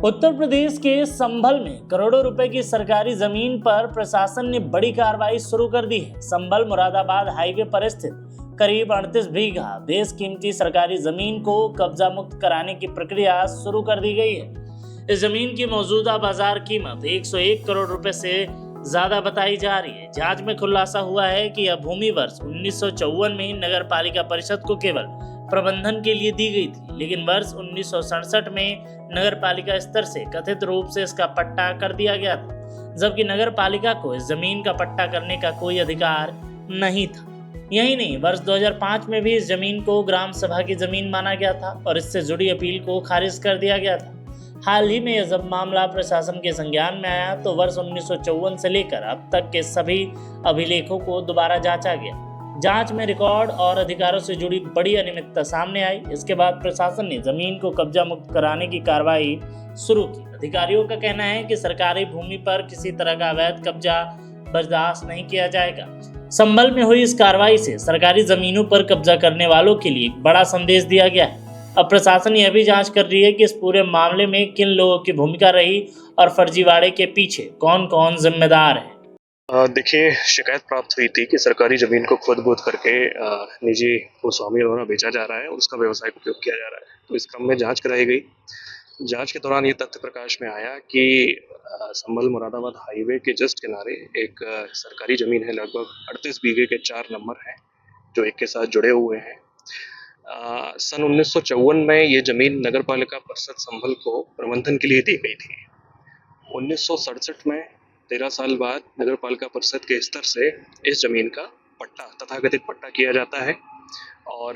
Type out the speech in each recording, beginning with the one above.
उत्तर प्रदेश के संभल में करोड़ों रुपए की सरकारी जमीन पर प्रशासन ने बड़ी कार्रवाई शुरू कर दी है। संभल मुरादाबाद हाईवे पर स्थित करीब 38 बीघा बेशकीमती सरकारी जमीन को कब्जा मुक्त कराने की प्रक्रिया शुरू कर दी गई है। इस जमीन की मौजूदा बाजार कीमत 101 करोड़ रुपए से ज्यादा बताई जा रही है। जांच में खुलासा हुआ है कि यह भूमि वर्ष 1954 में ही नगर पालिका परिषद को केवल प्रबंधन के लिए दी गई थी, लेकिन वर्ष 1967 में नगर पालिका स्तर से कथित रूप से इसका पट्टा कर दिया गया था, जबकि नगर पालिका को इस जमीन का पट्टा करने का कोई अधिकार नहीं था। यही नहीं, वर्ष 2005 में भी इस जमीन को ग्राम सभा की जमीन माना गया था और इससे जुड़ी अपील को खारिज कर दिया गया था। हाल ही में जब मामला प्रशासन के संज्ञान में आया तो वर्ष 1954 से लेकर अब तक के सभी अभिलेखों को दोबारा जांचा गया। जांच में रिकॉर्ड और अधिकारों से जुड़ी बड़ी अनियमितता सामने आई। इसके बाद प्रशासन ने जमीन को कब्जा मुक्त कराने की कार्रवाई शुरू की। अधिकारियों का कहना है कि सरकारी भूमि पर किसी तरह का अवैध कब्जा बर्दाश्त नहीं किया जाएगा। संभल में हुई इस कार्रवाई से सरकारी जमीनों पर कब्जा करने वालों के लिए एक बड़ा संदेश दिया गया है। अब प्रशासन यह भी जांच कर रही है कि इस पूरे मामले में किन लोगों की भूमिका रही और फर्जीवाड़े के पीछे कौन कौन जिम्मेदार है। देखिए, शिकायत प्राप्त हुई थी कि सरकारी ज़मीन को खुद-बुद करके निजी भूस्वामियों द्वारा बेचा जा रहा है और उसका व्यावसायिक उपयोग किया जा रहा है। तो इस क्रम में जांच कराई गई। जांच के दौरान ये तथ्य प्रकाश में आया कि संभल मुरादाबाद हाईवे के जस्ट किनारे एक सरकारी ज़मीन है, लगभग 38 बीघे के 4 नंबर हैं, जो एक के साथ जुड़े हुए हैं। सन 1954 में ये ज़मीन नगर पालिका परिषद संभल को प्रबंधन के लिए दी गई थी। 1967 में 13 साल बाद नगर पालिका परिषद के स्तर से इस जमीन का पट्टा, तथाकथित पट्टा किया जाता है और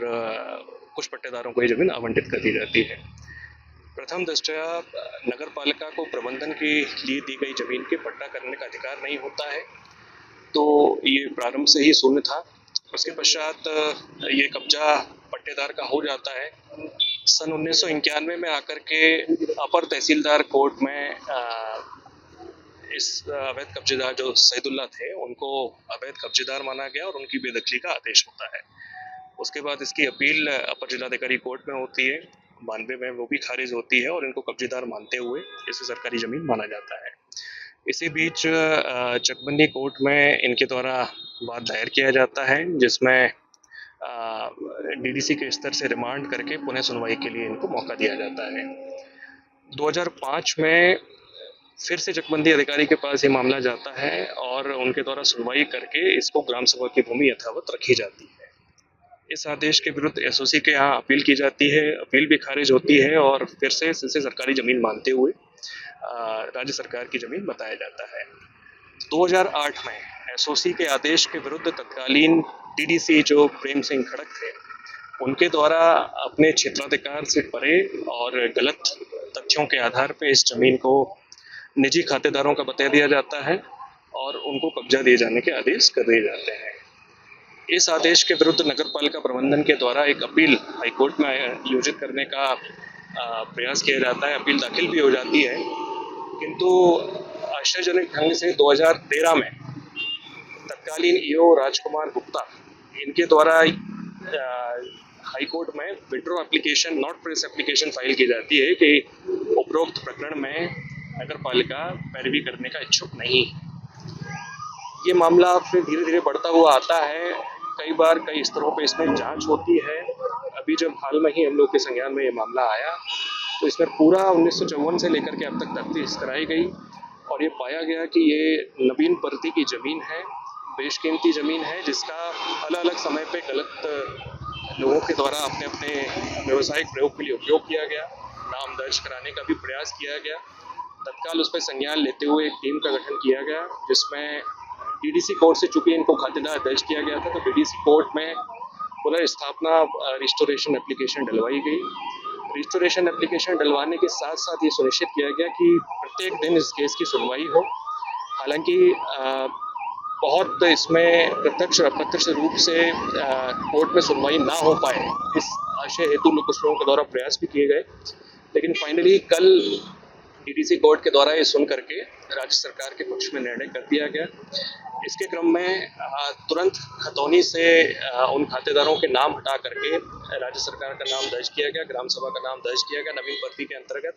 कुछ पट्टेदारों को ये जमीन आवंटित कर दी जाती है। प्रथम दृष्टया नगर पालिका को प्रबंधन के लिए दी गई जमीन के पट्टा करने का अधिकार नहीं होता है, तो ये प्रारंभ से ही शून्य था। उसके पश्चात ये कब्जा पट्टेदार का हो जाता है। सन 1991 में आकर के अपर तहसीलदार कोर्ट में इस अवैध कब्जेदार जो सईदुल्ला थे, उनको अवैध कब्जेदार माना गया और उनकी बेदखली का आदेश होता है। उसके बाद इसकी अपील अपर जिलाधिकारी कोर्ट में होती है, 92 में वो भी खारिज होती है और इनको कब्जेदार मानते हुए इसे सरकारी ज़मीन माना जाता है। इसी बीच चकबंदी कोर्ट में इनके द्वारा वाद दायर किया जाता है, जिसमें डीडीसी के स्तर से रिमांड करके पुनः सुनवाई के लिए इनको मौका दिया जाता है। 2005 में फिर से चकबंदी अधिकारी के पास ये मामला जाता है और उनके द्वारा सुनवाई करके इसको ग्राम सभा की भूमि यथावत रखी जाती है। इस आदेश के विरुद्ध एसओसी के यहाँ अपील की जाती है, अपील भी खारिज होती है और फिर से इसे सरकारी ज़मीन मानते हुए राज्य सरकार की ज़मीन बताया जाता है। 2008 में एसओसी के आदेश के विरुद्ध तत्कालीन डीडीसी जो प्रेम सिंह खड़क थे, उनके द्वारा अपने क्षेत्राधिकार से परे और गलत तथ्यों के आधार पर इस जमीन को निजी खातेदारों का बता दिया जाता है और उनको कब्जा दिए जाने के आदेश कर दिए जाते हैं। इस आदेश के विरुद्ध नगर पालिका प्रबंधन के द्वारा एक अपील हाईकोर्ट में आयोजित करने का प्रयास किया जाता है। अपील दाखिल भी हो जाती है, किंतु आश्चर्यजनक ढंग से 2013 में तत्कालीन ईओ राजकुमार गुप्ता, इनके द्वारा हाईकोर्ट में withdraw application, not press application file की जाती है कि उपरोक्त प्रकरण में नगर पालिका पैरवी करने का इच्छुक नहीं। ये मामला फिर धीरे धीरे बढ़ता हुआ आता है। कई बार कई स्तरों पे इसमें जांच होती है। अभी जब हाल में ही हम लोग के संज्ञान में ये मामला आया तो इसमें पूरा 1954 से लेकर के अब तक तफ्तीश कराई गई और ये पाया गया कि ये नवीन प्रति की ज़मीन है, बेशकीमती ज़मीन है, जिसका अलग अलग समय पे गलत लोगों के द्वारा अपने अपने व्यावसायिक प्रयोग के लिए उपयोग किया गया। नाम दर्ज कराने का भी प्रयास किया गया। तत्काल उस पर संज्ञान लेते हुए एक टीम का गठन किया गया, जिसमें डीडीसी कोर्ट से चूंकि इनको खातेदार दर्ज किया गया था, तो डीडीसी कोर्ट में पुनर्स्थापना रिस्टोरेशन एप्लीकेशन डलवाई गई। रिस्टोरेशन एप्लीकेशन डलवाने के साथ साथ ये सुनिश्चित किया गया कि प्रत्येक दिन इस केस की सुनवाई हो। हालांकि बहुत इसमें प्रत्यक्ष और अप्रत्यक्ष रूप से कोर्ट में सुनवाई ना हो पाए, इस आशय हेतु कुछ लोगों के द्वारा प्रयास भी किए गए, लेकिन फाइनली कल डीडीसी कोर्ट के द्वारा ये सुन करके राज्य सरकार के पक्ष में निर्णय कर दिया गया। इसके क्रम में तुरंत खतौनी से उन खातेदारों के नाम हटा करके राज्य सरकार का नाम दर्ज किया गया, ग्राम सभा का नाम दर्ज किया गया नवीन भर्ती के अंतर्गत,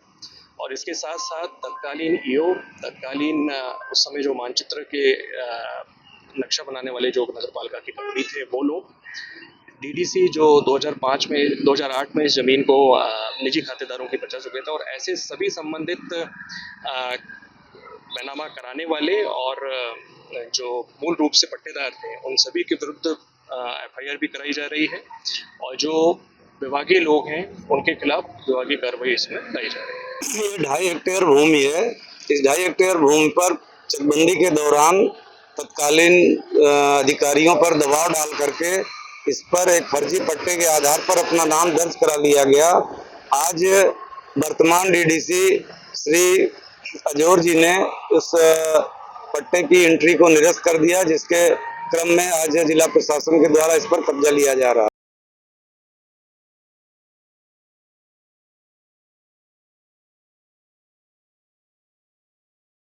और इसके साथ साथ तत्कालीन ईओ, तत्कालीन उस समय जो मानचित्र के नक्शा बनाने वाले जो नगरपालिका के कर्मी थे वो लोग, डीडीसी जो 2008 में इस जमीन को निजी खातेदारों की बचा चुके थे, और ऐसे सभी संबंधित बैनामा कराने वाले और जो मूल रूप से पट्टेदार थे उन सभी के विरुद्ध एफआईआर भी कराई जा रही है, और जो विभागीय लोग हैं उनके खिलाफ विभागीय कार्रवाई इसमें लाई जा रही है। ये 2.5 हेक्टेयर भूमि है। इस 2.5 हेक्टेयर भूमि पर चकबंदी के दौरान तत्कालीन अधिकारियों पर दबाव डाल करके इस पर एक फर्जी पट्टे के आधार पर अपना नाम दर्ज करा लिया गया। आज वर्तमान डीडीसी श्री अजोर जी ने उस पट्टे की एंट्री को निरस्त कर दिया, जिसके क्रम में आज जिला प्रशासन के द्वारा इस पर कब्जा लिया जा रहा है।